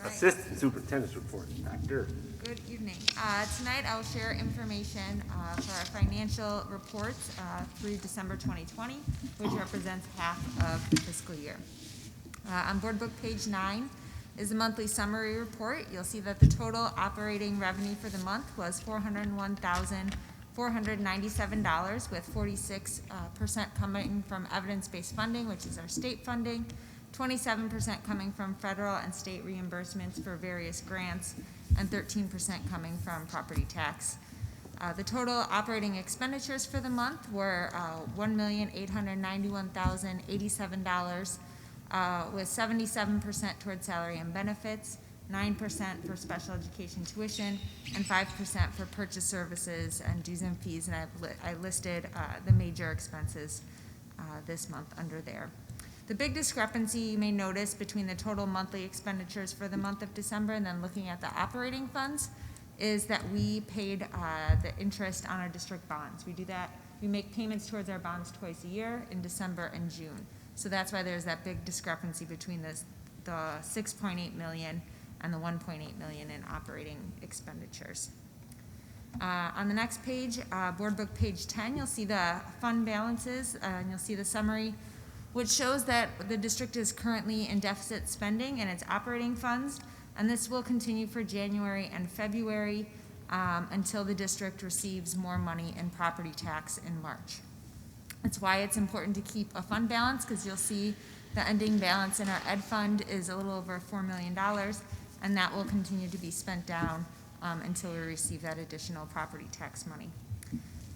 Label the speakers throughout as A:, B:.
A: Assistant Superintendent's report. Dr.
B: Good evening. Tonight I'll share information for our financial reports through December 2020, which represents half of the fiscal year. On Board Book page 9 is the monthly summary report. You'll see that the total operating revenue for the month was $401,497, with 46% coming from evidence-based funding, which is our state funding, 27% coming from federal and state reimbursements for various grants, and 13% coming from property tax. The total operating expenditures for the month were $1,891,087, with 77% towards salary and benefits, 9% for special education tuition, and 5% for purchase services and dues and fees. And I listed the major expenses this month under there. The big discrepancy you may notice between the total monthly expenditures for the month of December and then looking at the operating funds is that we paid the interest on our district bonds. We do that. We make payments towards our bonds twice a year in December and June. So that's why there's that big discrepancy between the $6.8 million and the $1.8 million in operating expenditures. On the next page, Board Book page 10, you'll see the fund balances and you'll see the summary, which shows that the district is currently in deficit spending in its operating funds, and this will continue for January and February until the district receives more money in property tax in March. That's why it's important to keep a fund balance, because you'll see the ending balance in our ed fund is a little over $4 million, and that will continue to be spent down until we receive that additional property tax money.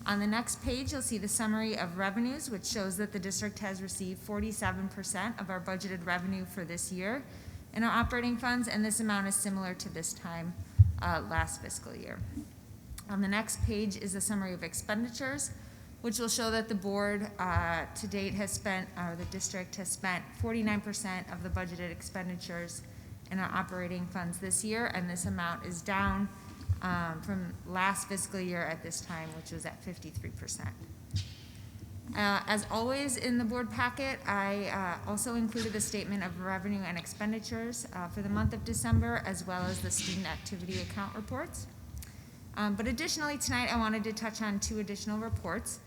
B: On the next page, you'll see the summary of revenues, which shows that the district has received 47% of our budgeted revenue for this year in our operating funds, and this amount is similar to this time last fiscal year. On the next page is a summary of expenditures, which will show that the board to date has spent, or the district has spent 49% of the budgeted expenditures in our operating funds this year, and this amount is down from last fiscal year at this time, which was at 53%. As always in the board packet, I also included the statement of revenue and expenditures for the month of December, as well as the student activity account reports. But additionally, tonight I wanted to touch on two additional reports.